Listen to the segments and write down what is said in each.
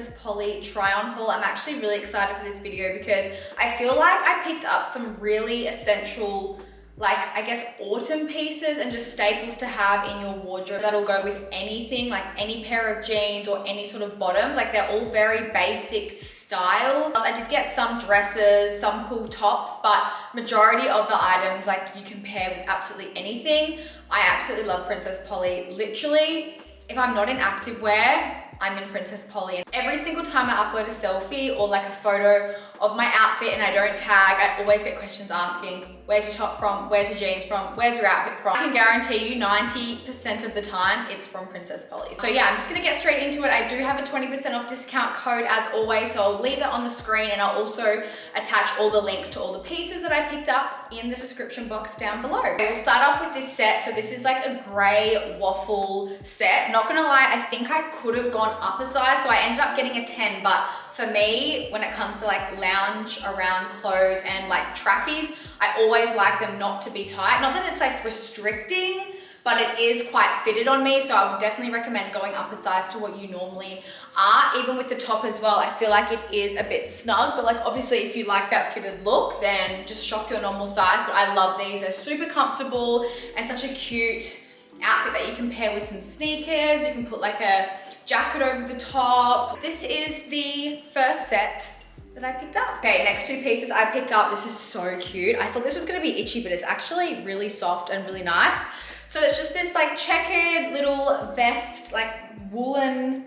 Princess Polly try on haul. I'm actually really excited for this video because I feel like I picked up some really essential, like I guess autumn pieces and just staples to have in your wardrobe that'll go with anything, like any pair of jeans or any sort of bottoms. Like they're all very basic styles. I did get some dresses, some cool tops, but majority of the items like you can pair with absolutely anything. I absolutely love Princess Polly. Literally, if I'm not in activewear, I'm in Princess Polly. And every single time I upload a selfie or like a photo of my outfit and I don't tag, I always get questions asking, where's your top from? Where's your jeans from? Where's your outfit from? I can guarantee you 90% of the time it's from Princess Polly. So yeah, I'm just gonna get straight into it. I do have a 20% off discount code as always, so I'll leave it on the screen and I'll also attach all the links to all the pieces that I picked up in the description box down below. Okay, we'll start off with this set. So this is like a gray waffle set. Not gonna lie, I think I could have gone up a size, so I ended up getting a 10, but for me, when it comes to like lounge around clothes and like trackies, I always like them not to be tight. Not that it's like restricting, but it is quite fitted on me. So I would definitely recommend going up a size to what you normally are. Even with the top as well, I feel like it is a bit snug, but like obviously if you like that fitted look, then just shop your normal size. But I love these, they're super comfortable and such a cute outfit that you can pair with some sneakers. You can put like a jacket over the top. This is the first set that I picked up. Okay, next two pieces I picked up. This is so cute. I thought this was gonna be itchy, but it's actually really soft and really nice. So it's just this like checkered little vest, like woolen,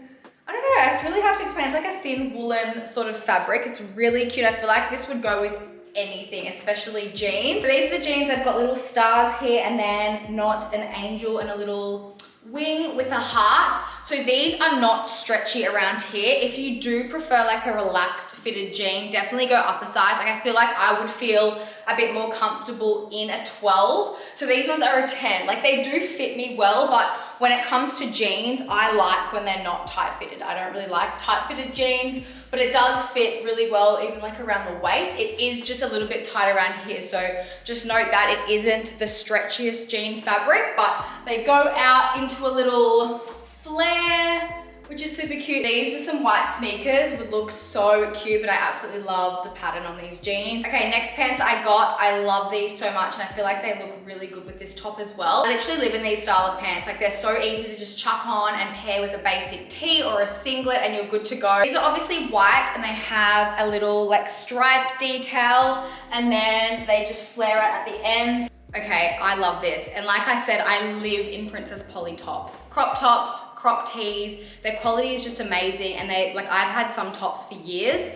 I don't know, it's really hard to explain. It's like a thin woolen sort of fabric. It's really cute. I feel like this would go with anything, especially jeans. So these are the jeans. They've got little stars here and then not an angel and a little wing with a heart. So these are not stretchy around here. If you do prefer like a relaxed fitted jean, definitely go up a size. Like I feel like I would feel a bit more comfortable in a 12. So these ones are a 10. Like they do fit me well, but when it comes to jeans, I like when they're not tight fitted. I don't really like tight fitted jeans, but it does fit really well even like around the waist. It is just a little bit tight around here. So just note that it isn't the stretchiest jean fabric, but they go out into a little flare, which is super cute. These with some white sneakers would look so cute, but I absolutely love the pattern on these jeans. Okay, next pants I got. I love these so much and I feel like they look really good with this top as well. I literally live in these style of pants. Like they're so easy to just chuck on and pair with a basic tee or a singlet and you're good to go. These are obviously white and they have a little like stripe detail and then they just flare out at the ends. Okay, I love this. And like I said, I live in Princess Polly tops. Crop tees, their quality is just amazing. And I've had some tops for years.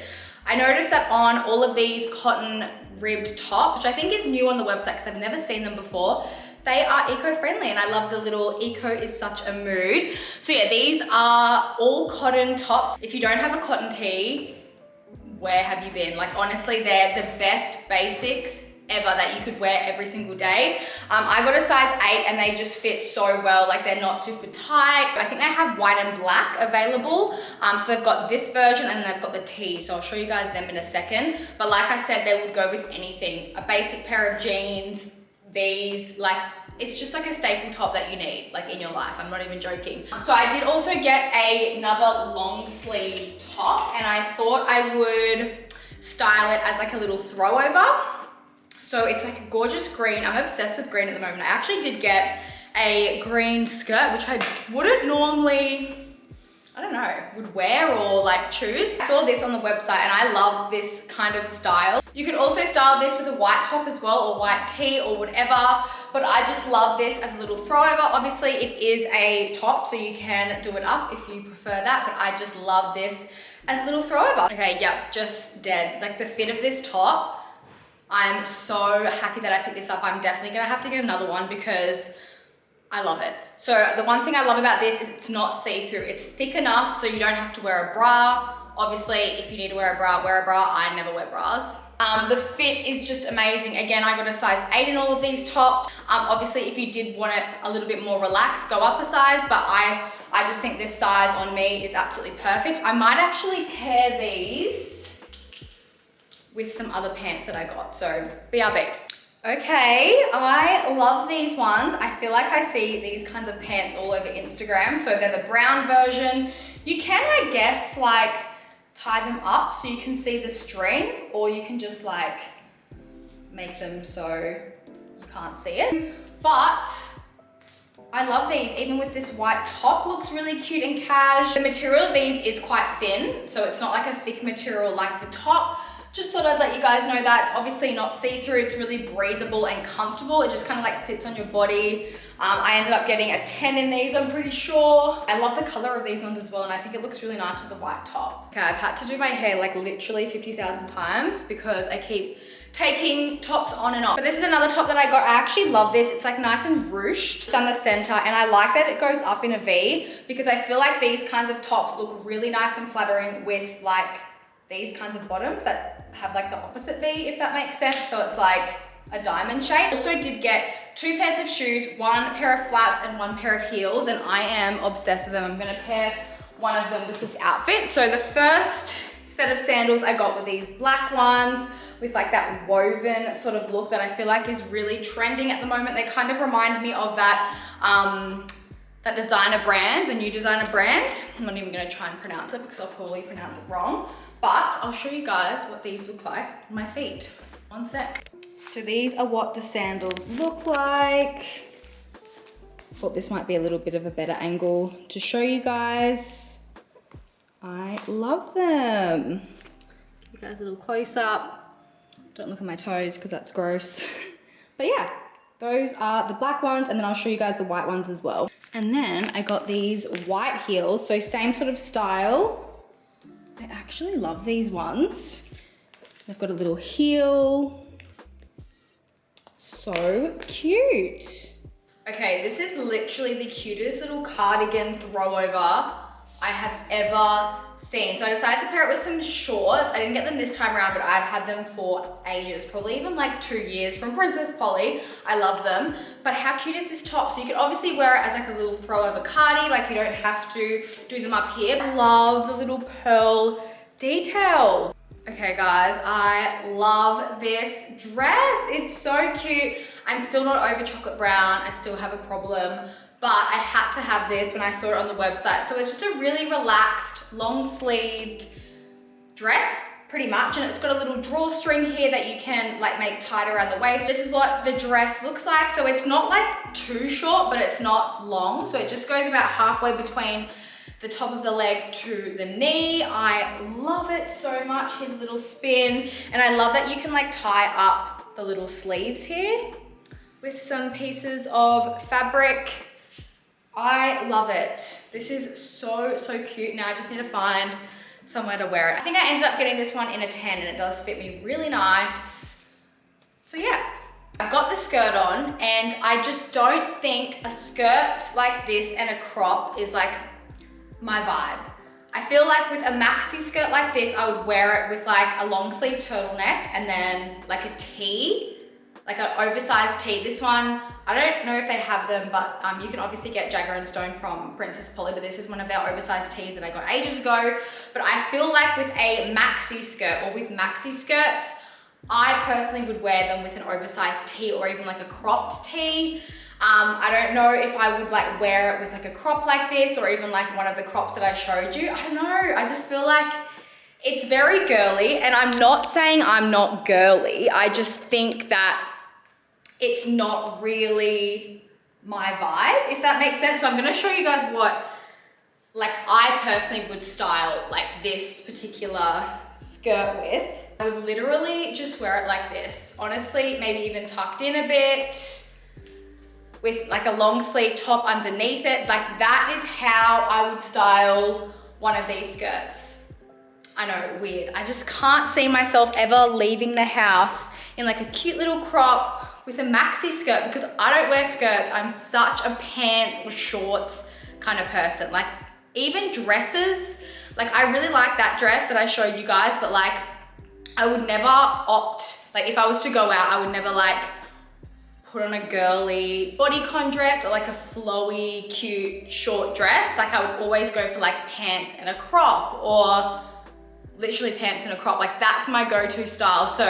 I noticed that on all of these cotton ribbed tops, which I think is new on the website because I've never seen them before, they are eco-friendly and I love the little eco is such a mood. So yeah, these are all cotton tops. If you don't have a cotton tee, where have you been? Like honestly, they're the best basics ever that you could wear every single day. I got a size 8 and they just fit so well. Like they're not super tight. I think they have white and black available. So they've got this version and they've got the tee. So I'll show you guys them in a second. But like I said, they would go with anything. A basic pair of jeans, these, like it's just like a staple top that you need like in your life. I'm not even joking. So I did also get another long sleeve top and I thought I would style it as like a little throwover. So it's like a gorgeous green. I'm obsessed with green at the moment. I actually did get a green skirt, which I wouldn't normally, I don't know, would wear or like choose. I saw this on the website and I love this kind of style. You can also style this with a white top as well or white tee or whatever, but I just love this as a little throwover. Obviously it is a top, so you can do it up if you prefer that, but I just love this as a little throwover. Okay, yeah, just dead. Like the fit of this top, I'm so happy that I picked this up. I'm definitely gonna have to get another one because I love it. So the one thing I love about this is it's not see-through. It's thick enough so you don't have to wear a bra. Obviously, if you need to wear a bra, wear a bra. I never wear bras. The fit is just amazing. Again, I got a size 8 in all of these tops. Obviously, if you did want it a little bit more relaxed, go up a size, but I just think this size on me is absolutely perfect. I might actually pair these with some other pants that I got, so BRB. Okay, I love these ones. I feel like I see these kinds of pants all over Instagram. So they're the brown version. You can, I guess, like tie them up so you can see the string, or you can just like make them so you can't see it. But I love these, even with this white top, looks really cute and cash. The material of these is quite thin, so it's not like a thick material like the top. Just thought I'd let you guys know that. It's obviously not see-through, it's really breathable and comfortable. It just kind of like sits on your body. I ended up getting a 10 in these, I'm pretty sure. I love the color of these ones as well, and I think it looks really nice with the white top. Okay, I've had to do my hair like literally 50,000 times because I keep taking tops on and off. But this is another top that I got. I actually love this. It's like nice and ruched down the center, and I like that it goes up in a V because I feel like these kinds of tops look really nice and flattering with like these kinds of bottoms that have like the opposite V, if that makes sense. So it's like a diamond shape. Also did get 2 pairs of shoes, 1 pair of flats and 1 pair of heels, and I am obsessed with them. I'm gonna pair one of them with this outfit. So the first set of sandals I got were these black ones with like that woven sort of look that I feel like is really trending at the moment. They kind of remind me of that that designer brand, the new designer brand. I'm not even gonna try and pronounce it because I'll probably pronounce it wrong, but I'll show you guys what these look like on my feet. One sec. So these are what the sandals look like. Thought this might be a little bit of a better angle to show you guys. I love them. You guys a little close up. Don't look at my toes because that's gross. But yeah, those are the black ones, and then I'll show you guys the white ones as well. And then I got these white heels, so same sort of style. I actually love these ones. They've got a little heel. So cute. Okay, this is literally the cutest little cardigan throwover I have ever seen. So I decided to pair it with some shorts. I didn't get them this time around, but I've had them for ages, probably even like 2 years, from Princess Polly. I love them. But how cute is this top? So you can obviously wear it as like a little throwover cardi, like you don't have to do them up here. I love the little pearl detail. Okay guys, I love this dress. It's so cute. I'm still not over chocolate brown. I still have a problem, but I had to have this when I saw it on the website. So it's just a really relaxed, long sleeved dress, pretty much. And it's got a little drawstring here that you can like make tight around the waist. This is what the dress looks like. So it's not like too short, but it's not long. So it just goes about halfway between the top of the leg to the knee. I love it so much. Here's a little spin. And I love that you can like tie up the little sleeves here with some pieces of fabric. I love it. This is so, so cute. Now I just need to find somewhere to wear it. I think I ended up getting this one in a 10 and it does fit me really nice. So yeah, I've got the skirt on, and I just don't think a skirt like this and a crop is like my vibe. I feel like with a maxi skirt like this, I would wear it with like a long sleeve turtleneck and then like a tee, like an oversized tee. This one, I don't know if they have them, but you can obviously get Jagger & Stone from Princess Polly, but this is one of their oversized tees that I got ages ago. But I feel like with a maxi skirt or with maxi skirts, I personally would wear them with an oversized tee or even like a cropped tee. I don't know if I would like wear it with like a crop like this or even like one of the crops that I showed you. I don't know, I just feel like it's very girly, and I'm not saying I'm not girly. I just think that it's not really my vibe, if that makes sense. So I'm gonna show you guys what like I personally would style like this particular skirt with. I would literally just wear it like this. Honestly, maybe even tucked in a bit, with like a long sleeve top underneath it. Like that is how I would style one of these skirts. I know, weird. I just can't see myself ever leaving the house in like a cute little crop with a maxi skirt, because I don't wear skirts. I'm such a pants or shorts kind of person. Like even dresses, like I really like that dress that I showed you guys, but like I would never opt, like if I was to go out, I would never like put on a girly bodycon dress or like a flowy, cute, short dress. Like I would always go for like pants and a crop, or literally pants and a crop. Like that's my go-to style. So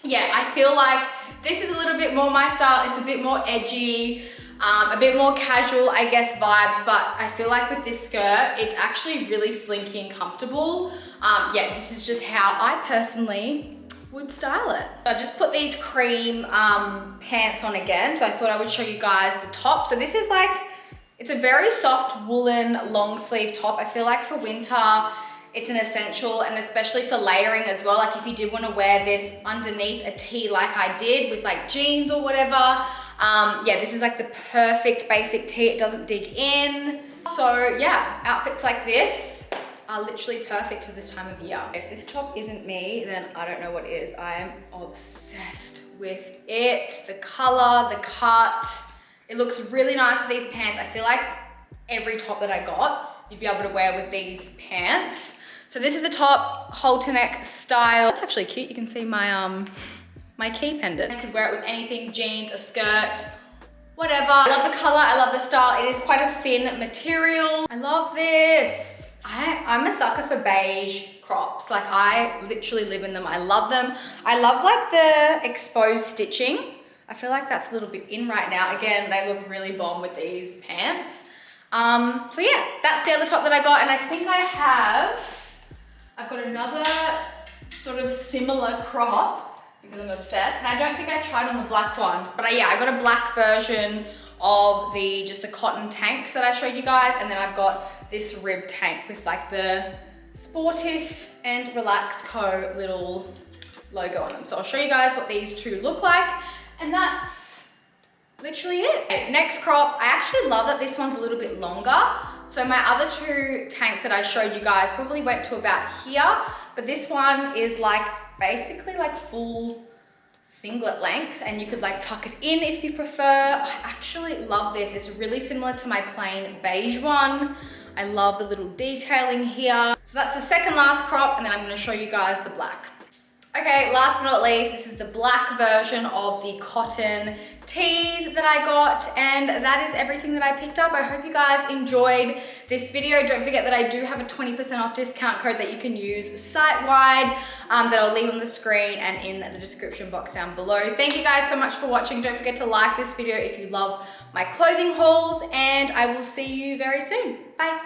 yeah, I feel like this is a little bit more my style. It's a bit more edgy. A bit more casual, I guess, vibes, but I feel like with this skirt, it's actually really slinky and comfortable. Yeah, this is just how I personally would style it. I've just put these cream pants on again, so I thought I would show you guys the top. So this is like, it's a very soft woolen long sleeve top. I feel like for winter, it's an essential, and especially for layering as well. Like if you did want to wear this underneath a tee like I did with like jeans or whatever, yeah, this is like the perfect basic tee. It doesn't dig in. So yeah, outfits like this are literally perfect for this time of year. If this top isn't me, then I don't know what is. I am obsessed with it. The color, the cut. It looks really nice with these pants. I feel like every top that I got, you'd be able to wear with these pants. So this is the top, halter neck style. It's actually cute. You can see my my key pendant. I could wear it with anything, jeans, a skirt, whatever. I love the color, I love the style. It is quite a thin material. I love this. I'm a sucker for beige crops. Like I literally live in them. I love them. I love like the exposed stitching. I feel like that's a little bit in right now. Again, they look really bomb with these pants. So yeah, that's the other top that I got. And I think I've got another sort of similar crop because I'm obsessed. And I don't think I tried on the black ones, but yeah, I got a black version of just the cotton tanks that I showed you guys. And then I've got this rib tank with like the Sportive and Relax Co little logo on them. So I'll show you guys what these two look like. And that's literally it. Next crop, I actually love that this one's a little bit longer. So my other two tanks that I showed you guys probably went to about here, but this one is like basically like full singlet length, and you could like tuck it in if you prefer. I actually love this. It's really similar to my plain beige one. I love the little detailing here. So that's the second last crop, and then I'm gonna show you guys the black. Okay, last but not least, this is the black version of the cotton tees that I got, and that is everything that I picked up. I hope you guys enjoyed this video. Don't forget that I do have a 20% off discount code that you can use site-wide that I'll leave on the screen and in the description box down below. Thank you guys so much for watching. Don't forget to like this video if you love my clothing hauls, and I will see you very soon. Bye.